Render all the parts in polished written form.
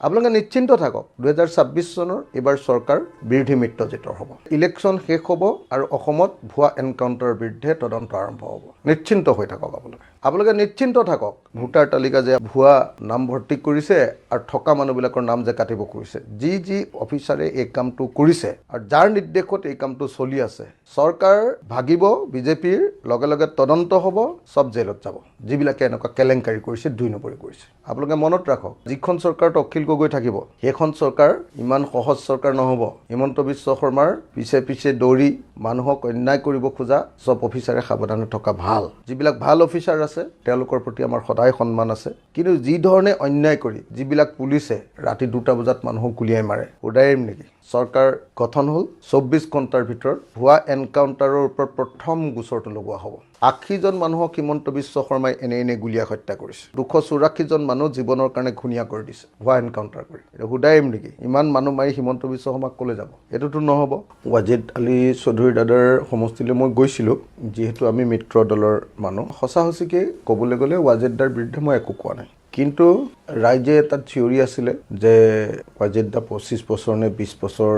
আপোনালোকে নিশ্চিন্ত থাকক 2026 চনৰ এইবাৰ চৰকাৰ বিৰোধী মিত্ৰজোঁটৰ হ'ব। ইলেকশ্যন শেষ হ'ব আৰু অসমত ভুৱা এনকাউণ্টাৰৰ বিৰুদ্ধে তদন্ত আৰম্ভ হ'ব। নিশ্চিন্ত হৈ থাকক আপোনালোকে নিশ্চিন্ত থাকক। ভোটাৰ তালিকা যে ভুৱা নাম ভৰ্তি কৰিছে আৰু থকা মানুহবিলাকৰ নাম যে কাটিব কৰিছে, যি অফিচাৰে এই কামটো কৰিছে আৰু যাৰ নিৰ্দেশত এই কামটো চলি আছে, চৰকাৰ ভাগিব, বিজেপিৰ লগে লগে তদন্ত হ'ব, চব জেলত যাব। যিবিলাকে এনেকুৱা কেলেংকাৰী কৰিছে, 2 নম্বৰী কৰিছে। আপোনালোকে মনত ৰাখক, যিখন চৰকাৰত অখিল গগৈ থাকিব, সেইখন চৰকাৰ ইমান সহজ চৰকাৰ নহ'ব। হিমন্ত বিশ্ব শৰ্মাৰ পিছে দৌৰি মানুহক অন্যায় কৰিব খোজা চব অফিচাৰে সাৱধানে থকা ভাল। যিবিলাক ভাল অফিচাৰ আছে তেওঁলোকৰ প্ৰতি আমাৰ সদায় সন্মান আছে, কিন্তু যি ধৰণে অন্যায় কৰি যিবিলাক পুলিচে ৰাতি 2টা বজাত মানুহক গুলিয়াই মাৰে, উদাইম নেকি? চৰকাৰ গঠন হ'ল, 24 ঘণ্টাৰ ভিতৰত ভুৱা এনকাউণ্টাৰৰ ওপৰত প্ৰথম গোচৰটো লগোৱা হ'ব। 80জন মানুহক হিমন্ত বিশ্ব শৰ্মাই এনে গুলীয়াই হত্যা কৰিছে। 284জন মানুহ জীৱনৰ কাৰণে ঘূণীয়া কৰি দিছে ভুৱা এনকাউণ্টাৰ কৰি। এইটো সুদাইম নেকি? ইমান মানুহ মাৰি হিমন্ত বিশ্ব শৰ্মাক ক'লৈ যাব? এইটোতো নহ'ব। ৱাজিদ আলী চৌধুৰী দাদাৰ সমষ্টিলৈ মই গৈছিলোঁ, যিহেতু আমি মিত্ৰ দলৰ মানুহ। সঁচাসঁচিকৈ ক'বলৈ গ'লে ৱাজিদদাৰ বিৰুদ্ধে মই একো কোৱা নাই, কিন্তু ৰাইজে এটা থিয়ৰী আছিলে যে ৱাজিদদা 25 বছৰ নে 20 বছৰ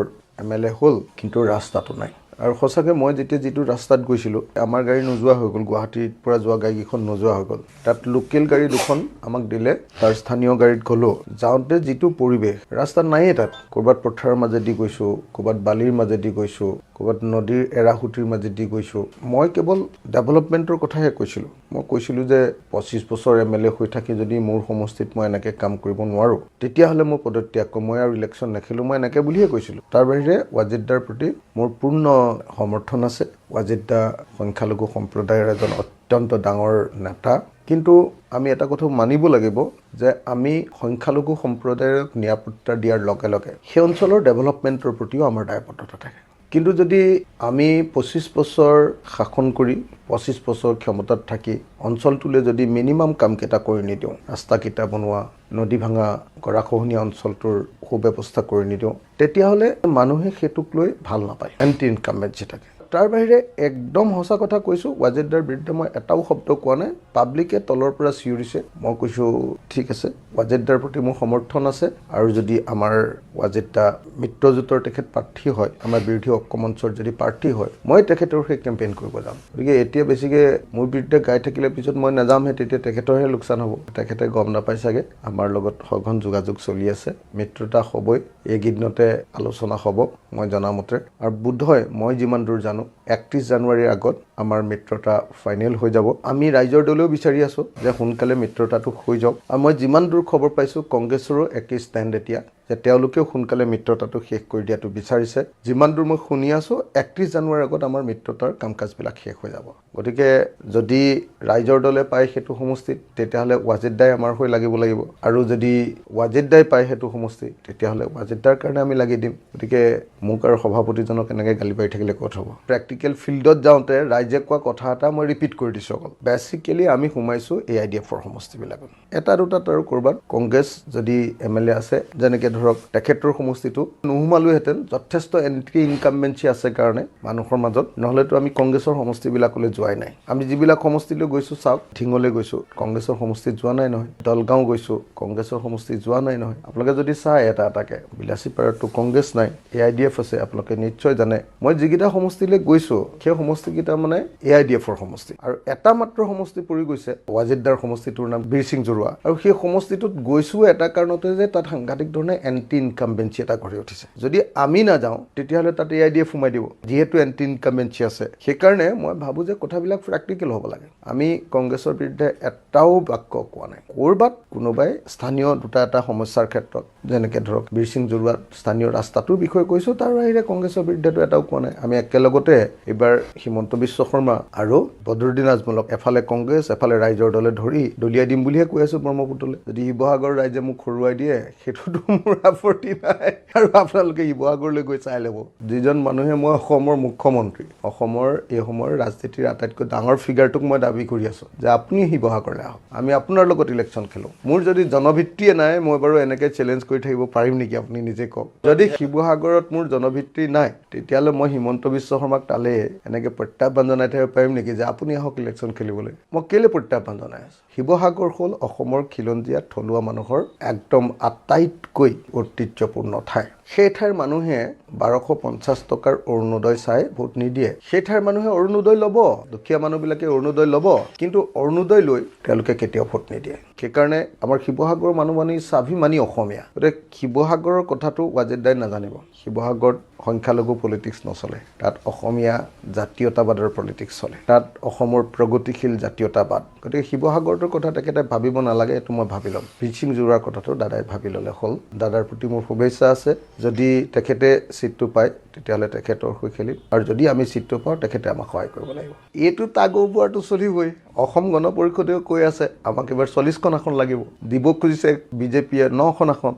MLA হ'ল, কিন্তু ৰাস্তাটো নাই। আৰু সঁচাকৈ মই যেতিয়া যিটো ৰাস্তাত গৈছিলোঁ, আমাৰ গাড়ী নোযোৱা হৈ গ'ল, গুৱাহাটীৰ পৰা যোৱা গাড়ীকেইখন নোযোৱা হৈ গ'ল। তাত লোকেল গাড়ী 2খন আমাক দিলে, তাৰ স্থানীয় গাড়ীত গ'লোঁ। যাওঁতে যিটো পৰিৱেশ, ৰাস্তাত নায়েই তাত। ক'ৰবাত পথাৰৰ মাজেদি গৈছোঁ, ক'ৰবাত বালিৰ মাজেদি গৈছোঁ, ক'ৰবাত নদীৰ এৰাসুটিৰ মাজেদি গৈছোঁ। মই কেৱল ডেভেলপমেণ্টৰ কথাহে কৈছিলোঁ। মই কৈছিলোঁ যে 25 বছৰ MLA হৈ থাকি যদি মোৰ সমষ্টিত মই এনেকৈ কাম কৰিব নোৱাৰোঁ, তেতিয়াহ'লে মই পদত্যাগ কৰিম, মই আৰু ইলেকশ্যন নেখেলোঁ, মই এনেকৈ বুলিয়ে কৈছিলোঁ। তাৰ বাহিৰে ৱাজিদদাৰ প্ৰতি মোৰ পূৰ্ণ সমৰ্থন আছে। ৱাজিদদা সংখ্যালঘু সম্প্ৰদায়ৰ এজন অত্যন্ত ডাঙৰ নেতা, কিন্তু আমি এটা কথা মানিব লাগিব যে আমি সংখ্যালঘু সম্প্ৰদায়ক নিৰাপত্তা দিয়াৰ লগে লগে সেই অঞ্চলৰ ডেভেলপমেণ্টৰ প্ৰতিও আমাৰ দায়বদ্ধতা থাকে। কিন্তু যদি আমি 25 বছৰ শাসন কৰি 25 বছৰ ক্ষমতাত থাকি অঞ্চলটোলৈ যদি মিনিমাম কামকেইটা কৰি নিদিওঁ, ৰাস্তাকেইটা বনোৱা, নদী ভাঙা, গৰাখহনীয়া অঞ্চলটোৰ সুব্যৱস্থা কৰি নিদিওঁ, তেতিয়াহ'লে মানুহে সেইটোক লৈ ভাল নাপায়, এণ্টি ইনকামবেঞ্চি থাকে। তাৰ বাহিৰে একদম সঁচা কথা কৈছোঁ, ৱাজিদদাৰ বিৰুদ্ধে মই এটাও শব্দ কোৱা নাই। পাব্লিকে তলৰ পৰা চিঞৰিছে, মই কৈছোঁ ঠিক আছে, ৱাজিদদাৰ প্ৰতি মোৰ সমৰ্থন আছে। আৰু যদি আমাৰ ৱাজিদদা মিত্ৰজোঁটৰ তেখেত প্ৰাৰ্থী হয়, আমাৰ বিৰোধী ঐক্যমঞ্চৰ যদি প্ৰাৰ্থী হয়, মই তেখেতৰ সেই কেম্পেইন কৰিব যাম। গতিকে এতিয়া বেছিকৈ মোৰ বিৰুদ্ধে গাই থাকিলে পিছত মই নাযামহে, তেতিয়া তেখেতৰহে লোকচান হ'ব। তেখেতে গম নাপায় চাগে, আমাৰ লগত সঘন যোগাযোগ চলি আছে, মিত্ৰতা হ'বই, এইকেইদিনতে আলোচনা হ'ব মই জনামতে। আৰু বোধহয় মই যিমান দূৰ জানো 31 জানুৱাৰীৰ আগত আমাৰ মিত্ৰতা ফাইনেল হৈ যাব। আমি ৰাইজৰ দলেও বিচাৰি আছোঁ যে সোনকালে মিত্ৰতাটো হৈ যাওক। আৰু মই যিমান দূৰ খবৰ পাইছোঁ, কংগ্ৰেছৰো একেই ষ্টেণ্ড এতিয়া, যে তেওঁলোকেও সোনকালে মিত্ৰতাটো শেষ কৰি দিয়াটো বিচাৰিছে। যিমান দূৰ মই শুনি আছোঁ, 31 জানুৱাৰীৰ আগত আমাৰ মিত্ৰতাৰ কাম কাজবিলাক শেষ হৈ যাব। গতিকে যদি ৰাইজৰ দলে পায় সেইটো সমষ্টিত, তেতিয়াহ'লে ৱাজিদদাই আমাৰ হৈ লাগিব। আৰু যদি ৱাজিদদাই পায় সেইটো সমষ্টি, তেতিয়াহ'লে ৱাজিদদাৰ কাৰণে আমি লাগি দিম। গতিকে মোক আৰু সভাপতিজনক এনেকৈ গালি পাৰি থাকিলে ক'ত হ'ব? প্ৰেক্টিকেল ফিল্ডত যাওঁতে ৰাইজে কোৱা কথা এটা মই ৰিপিট কৰি দিছোঁ অকল। বেচিকেলি আমি সোমাইছোঁ AIDFৰ সমষ্টিবিলাকত। এটা দুটাত আৰু ক'ৰবাত কংগ্ৰেছ যদি MLA আছে, যেনেকৈ ধৰক তেখেতৰ সমষ্টিটো নোসোমালোহেঁতেন, যথেষ্ট এণ্টি ইনকামবেঞ্চি আছে কাৰণে মানুহৰ মাজত, নহ'লেতো আমি কংগ্ৰেছৰ সমষ্টিবিলাকলৈ যোৱাই নাই। আমি যিবিলাক সমষ্টিলৈ গৈছোঁ, চাওক, ধিঙলৈ গৈছোঁ, কংগ্ৰেছৰ সমষ্টিত যোৱা নাই নহয়। দলগাঁও গৈছোঁ, কংগ্ৰেছৰ সমষ্টিত যোৱা নাই নহয়। আপোনালোকে যদি চায় এটা এটাকৈ, বিলাচীপাৰাতো কংগ্ৰেছ নাই, AIDF আছে, আপোনালোকে নিশ্চয় জানে। মই যিকেইটা সমষ্টিলৈ গৈছোঁ, সেই সমষ্টিকেইটা মানে AIDFৰ সমষ্টি। আৰু এটা মাত্ৰ সমষ্টি পৰি গৈছে, ৱাজিদদাৰ সমষ্টিটোৰ নাম বীৰসিং জৰুৱা। আৰু সেই সমষ্টিটোত গৈছোঁ এটা কাৰণতে যে তাত সাংঘাতিক ধৰণে এণ্টি ইনকামবেঞ্চি এটা গঢ়ি উঠিছে। যদি আমি নাযাওঁ, তেতিয়াহ'লে তাত AIDF সোমাই দিব, যিহেতু এণ্টি ইনকামবেঞ্চি আছে। সেইকাৰণে মই ভাবোঁ যে কথাবিলাক প্ৰেক্টিকেল হ'ব লাগে। আমি কংগ্ৰেছৰ বিৰুদ্ধে এটাও বাক্য কোৱা নাই। ক'ৰবাত কোনোবাই স্থানীয় দুটা এটা সমস্যাৰ ক্ষেত্ৰত, যেনেকৈ ধৰক বীৰসিং জৰুৱাত স্থানীয় ৰাস্তাটোৰ বিষয়ে কৈছোঁ, তাৰ বাহিৰে কংগ্ৰেছৰ বিৰুদ্ধেতো এটাও কোৱা নাই। আমি একেলগতে এইবাৰ হিমন্ত বিশ্ব শৰ্মা আৰু বদৰুদ্দিন আজমলক এফালে কংগ্ৰেছ, এফালে ৰাইজৰ দলে ধৰি দলিয়াই দিম বুলিহে কৈ আছোঁ ব্ৰহ্মপুত্ৰলৈ। যদি শিৱসাগৰ ৰাইজে মোক হৰুৱাই দিয়ে, সেইটোতো মোৰ আপত্তি নাই। আৰু আপোনালোকে শিৱসাগৰলৈ গৈ চাই ল'ব, যিজন মানুহে, মই অসমৰ মুখ্যমন্ত্ৰী, অসমৰ এই সময়ৰ ৰাজনীতিৰ আটাইতকৈ ডাঙৰ ফিগাৰটোক মই দাবী কৰি আছোঁ যে আপুনি শিৱসাগৰলৈ আহক, আমি আপোনাৰ লগত ইলেকশ্যন খেলোঁ। মোৰ যদি জনভিত্তিয়ে নাই, মই বাৰু এনেকৈ চেলেঞ্জ কৰি থাকিব পাৰিম নেকি? আপুনি নিজে কওক। যদি শিৱসাগৰত মোৰ জনভিত্তি নাই, তেতিয়াহ'লে মই হিমন্ত বিশ্ব শৰ্মাক তালে এনেকৈ প্ৰত্যাহ্বান জনাই থাকিব পাৰিম নেকি যে আপুনি আহক ইলেকশ্যন খেলিবলৈ? মই কেলৈ প্ৰত্যাহ্বান জনাই আছোঁ? শিৱসাগৰ হ'ল অসমৰ খিলঞ্জীয়া থলুৱা মানুহৰ একদম আটাইতকৈ ঐতিহ্যপূৰ্ণ ঠাই। সেই ঠাইৰ মানুহে 1250 টকাৰ অৰুণোদয় চাই ভোট নিদিয়ে। সেই ঠাইৰ মানুহে অৰুণোদয় ল'ব, দুখীয়া মানুহবিলাকে অৰুণোদয় ল'ব, কিন্তু অৰুণোদয় লৈ তেওঁলোকে কেতিয়াও ভোট নিদিয়ে। সেইকাৰণে আমাৰ শিৱসাগৰৰ মানুহমানি স্বাভিমানী অসমীয়া। গতিকে শিৱসাগৰৰ কথাটো ৱাজেদ দাই নাজানিব। শিৱসাগৰত সংখ্যালঘু পলিটিক্স নচলে, তাত অসমীয়া জাতীয়তাবাদৰ পলিটিক্স চলে, তাত অসমৰ প্ৰগতিশীল জাতীয়তাবাদ। গতিকে শিৱসাগৰটোৰ কথা তেখেতে ভাবিব নালাগে, এইটো মই ভাবি ল'ম। ভিচিং জোৰাৰ কথাটো দাদাই ভাবি ল'লে হ'ল। দাদাৰ প্ৰতি মোৰ শুভেচ্ছা আছে। যদি তেখেতে ছিটটো পায় তেতিয়াহ'লে তেখেতৰ হৈ খেলিম, আৰু যদি আমি ছিটটো পাওঁ তেখেতে আমাক সহায় কৰিব লাগিব। এইটো তাগৰ বোৱাটো চলিবই। অসম গণ পৰিষদেও কৈ আছে আমাক এবাৰ 40খন আসন লাগিব, দিব খুজিছে বিজেপিয়ে 9খন আসন।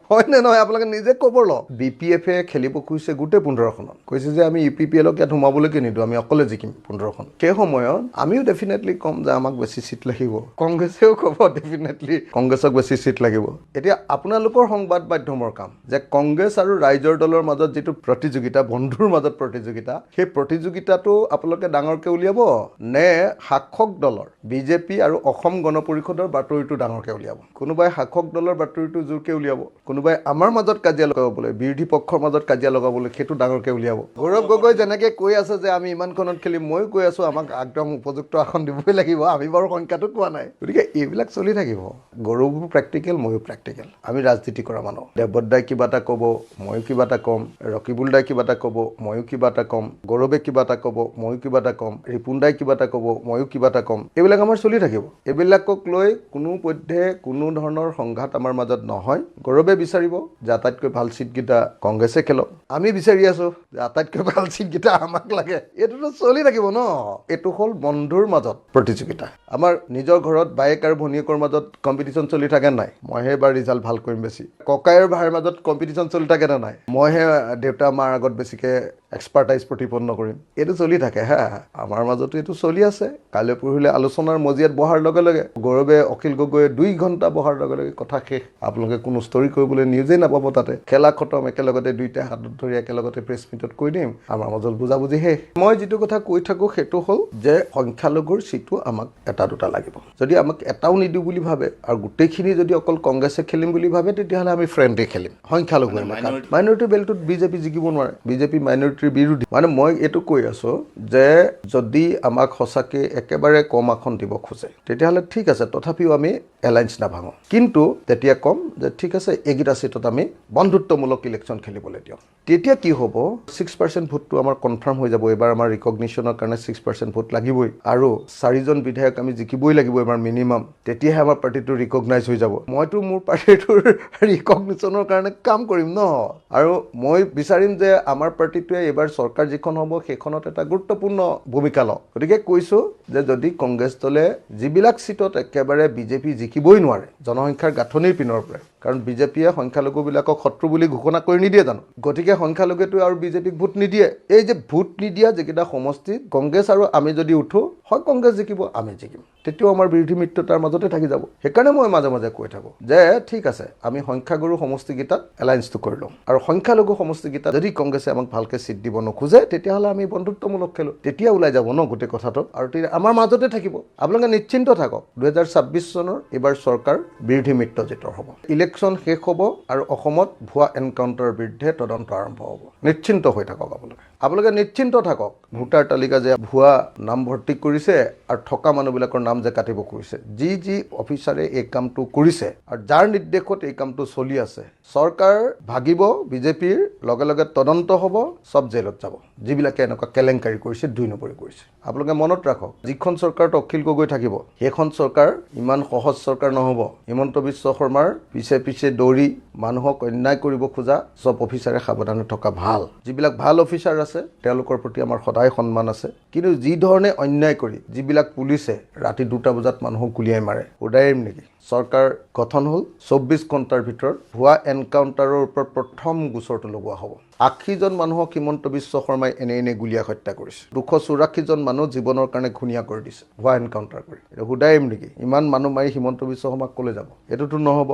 হয় নে নহয় আপোনালোকে নিজে খবৰ লওক। BPF-এ খেলিব খুজিছে গোটেই 15খনত, কৈছে যে আমি UPPL-ক ইয়াত সোমাবলৈকে নিদিওঁ, আমি অকলে জিকিম 15খন। সেই সময়ত আমিও ডেফিনেটলি ক'ম যে আমাক বেছি ছিট লাগিব, কংগ্ৰেছেও ক'ব ডেফিনেটলি কংগ্ৰেছক বেছি ছিট লাগিব। এতিয়া আপোনালোকৰ সংবাদ মাধ্যমৰ কাম যে কংগ্ৰেছ আৰু ৰাইজৰ দলৰ মাজত যিটো প্ৰতিযোগিতা, বন্ধুৰ মাজত প্ৰতিযোগিতা, সেই প্ৰতিযোগিতাটো আপোনালোকে ডাঙৰকৈ উলিয়াব নে শাসক দলৰ বিজেপি আৰু অসম গণ পৰিষদৰ বাতৰিটো ডাঙৰকৈ উলিয়াব? কোনোবাই শাসক দলৰ বাতৰিটো জোৰকৈ উলিয়াব, কোনোবাই আমাৰ মাজত কাজিয়া লগাবলৈ, বিৰোধী পক্ষৰ মাজত কাজিয়া লগাবলৈ সেইটো ডাঙৰকৈ উলিয়াব। গৌৰৱ গগৈ যেনেকৈ কৈ আছে যে আমি ইমানখনত খেলিম, ময়ো কৈ আছোঁ আমাক একদম উপযুক্ত আসন দিবই লাগিব, আমি বাৰু সংখ্যাটো কোৱা নাই। গতিকে এইবিলাক চলি থাকিব। গৌৰৱো প্ৰেক্টিকেল, ময়ো প্ৰেক্টিকেল। আমি ৰাজনীতি কৰা মানুহ। দেৱব্ৰত দাই কিবা এটা ক'ব, ময়ো কিবা এটা ক'ম, ৰকিবুল দাই কিবা এটা ক'ব, ময়ো কিবা এটা ক'ম, গৌৰৱে কিবা এটা ক'ব, ময়ো কিবা এটা ক'ম, ৰিপুন দাই কিবা এটা ক'ব, ময়ো কিবা এটা ক'ম। এইবিলাক আমাৰ চলি থাকিব। এইবিলাকক লৈ কোনোপধ্যে কোনো ধৰণৰ সংঘাত আমাৰ মাজত নহয়। গৌৰৱে বিচাৰিব যে আটাইতকৈ ভাল ছিটকেইটা কংগ্ৰেছে খেলক, আমি বিচাৰি আছোঁ যে আটাইতকৈ ভাল ছিটকেইটা আমাক লাগে। এইটোতো চলি থাকিব ন। এইটো হ'ল বন্ধুৰ মাজত প্ৰতিযোগিতা। আমাৰ নিজৰ ঘৰত বায়েক আৰু ভনীয়েকৰ মাজত কম্পিটিশ্যন চলি থাকে নাই, মইহে এবাৰ ৰিজাল্ট ভাল কৰিম বেছি। ককাই আৰু ভাইৰ মাজত কম্পিটিশ্যন চলি থাকে নে নাই, মইহে দেউতা মাৰ আগত বেছিকৈ এক্সপাৰ্টাইজ প্ৰতিপন্ন কৰিম। এইটো চলি থাকে হা, আমাৰ মাজতো এইটো চলি আছে। কাইলৈ পৰহিলৈ আলোচনাৰ মজিয়াত বহাৰ লগে লগে গৌৰৱে অখিল গগৈয়ে 2 ঘণ্টা বহাৰ লগে লগে কথা শেষ। আপোনালোকে কোনো ষ্টৰি কৰিবলৈ নিউজেই নাপাব। তাতে খেলা খতম, একেলগতে দুইটাই হাতত ধৰি একেলগতে প্ৰেছ মিটত কৈ দিম, আমাৰ মাজত বুজাবুজি শেষ। মই যিটো কথা কৈ থাকোঁ সেইটো হ'ল যে সংখ্যালঘুৰ ছিটো আমাক এটা দুটা লাগিব। যদি আমাক এটাও নিদিওঁ বুলি ভাবে আৰু গোটেইখিনি যদি অকল কংগ্ৰেছে খেলিম বুলি ভাবে, তেতিয়াহ'লে আমি ফ্ৰেণ্ডে খেলিম। সংখ্যালঘু মাইনৰিটি বেল্টত বিজেপি জিকিব নোৱাৰে, বিজেপি মাইনৰিটিৰ বিৰোধী। মানে মই এইটো কৈ আছোঁ যে যদি আমাক সঁচাকৈ একেবাৰে কম আসন দিব খোজে তেতিয়াহ'লে ঠিক আছে, তথাপিও আমি এলায়েন্স নাভাঙো। কিন্তু তেতিয়া ক'ম যে ঠিক আছে, এইকেইটা ছিটত আমি বন্ধুত্বমূলক ইলেকশ্যন খেলিবলৈ দিওঁ। তেতিয়া কি হ'ব, 6% ভোটটো আমাৰ কনফাৰ্ম হৈ যাব। এইবাৰ আমাৰ ৰিকগনিশ্যনৰ কাৰণে 6% ভোট লাগিবই, আৰু 4জন বিধায়ক আমি জিকিবই লাগিব এবাৰ মিনিমাম। তেতিয়াহে আমাৰ পাৰ্টিটো ৰিকগনাইজ হৈ যাব। মইতো মোৰ পাৰ্টিটোৰ ৰিকগনিশ্যনৰ কাৰণে কাম কৰিম ন, আৰু মই বিচাৰিম যে আমাৰ পাৰ্টিটোৱে এইবাৰ চৰকাৰ যিখন হ'ব সেইখনত এটা গুৰুত্বপূৰ্ণ ভূমিকা লওক। গতিকে কৈছোঁ যে যদি কংগ্ৰেছ দলে যিবিলাক ছিটত একেবাৰে বিজেপি জিকিবই নোৱাৰে জনসংখ্যাৰ গাঁথনিৰ পিনৰ পৰাই, কাৰণ বিজেপিয়ে সংখ্যালঘুবিলাকক শত্ৰু বুলি ঘোষণা কৰি নিদিয়ে জানো, গতিকে সংখ্যালঘুটো আৰু বিজেপিক ভোট নিদিয়ে। এই যে ভোট নিদিয়া যিকেইটা সমষ্টিত কংগ্ৰেছ আৰু আমি যদি উঠোঁ, হয় কংগ্ৰেছ জিকিব, আমি জিকিম, তেতিয়াও আমাৰ বিৰোধী মিত্ৰতাৰ মাজতে থাকি যাব। সেইকাৰণে মই মাজে মাজে কৈ থাকোঁ যে ঠিক আছে, আমি সংখ্যাগুৰু সমষ্টিকেইটাত এলায়েন্সটো কৰি লওঁ, আৰু সংখ্যালঘু সমষ্টিকেইটাত যদি কংগ্ৰেছে আমাক ভালকৈ ছিট দিব নোখোজে তেতিয়াহ'লে আমি বন্ধুত্বমূলক খেলোঁ। তেতিয়া ওলাই যাব ন গোটেই কথাটো, আৰু আমাৰ মাজতে থাকিব। আপোনালোকে নিশ্চিন্ত থাকক, 2026 চনৰ এইবাৰ চৰকাৰ বিৰোধী মিত্ৰজোঁটৰ হ'ব। ইলেকশ্যন শেষ হ'ব আৰু অসমত ভুৱা এনকাউণ্টাৰৰ বিৰুদ্ধে তদন্ত আৰম্ভ হ'ব। নিশ্চিন্ত হৈ থাকক আপোনালোকে নিশ্চিন্ত থাকক। ভোটাৰ তালিকা যে ভুৱা নাম ভৰ্তি কৰিছে আৰু থকা মানুহবিলাকৰ নাম যে কাটিব কৰিছে, যি অফিচাৰে এই কামটো কৰিছে আৰু যাৰ নিৰ্দেশত এই কামটো চলি আছে, চৰকাৰ ভাগিব, বিজেপিৰ লগে লগে তদন্ত হ'ব, চব জেলত যাব যিবিলাকে এনেকুৱা কেলেংকাৰী কৰিছে, 2 নম্বৰী কৰিছে। আপোনালোকে মনত ৰাখক, যিখন চৰকাৰত অখিল গগৈ থাকিব সেইখন চৰকাৰ ইমান সহজ চৰকাৰ নহ'ব। হিমন্ত বিশ্ব শৰ্মাৰ পিছে পিছে দৌৰি মানুহক অন্যায় কৰিব খোজা চব অফিচাৰে সাৱধানে থকা ভাল। যিবিলাক ভাল অফিচাৰ আছে তেওঁলোকৰ প্ৰতি আমাৰ সদায় সন্মান আছে, কিন্তু যি ধৰণে অন্যায় কৰি যিবিলাক পুলিচে ৰাতি 2টা বজাত মানুহক গুলিয়াই মাৰে, উদাইম নেকি? চৰকাৰ গঠন হ'ল, 24 ঘণ্টাৰ ভিতৰত ভুৱা এনকাউণ্টাৰৰ ওপৰত প্ৰথম গোচৰটো লগোৱা হ'ব। 80জন মানুহক হিমন্ত বিশ্ব শৰ্মাই এনে গুলীয়াই হত্যা কৰিছে। 284জন মানুহ জীৱনৰ কাৰণে ঘূণীয়া কৰি দিছে ভুৱা এনকাউণ্টাৰ কৰি। এইটো উদাইম নেকি? ইমান মানুহ মাৰি হিমন্ত বিশ্ব শৰ্মাক ক'লৈ যাব? এইটোতো নহ'ব।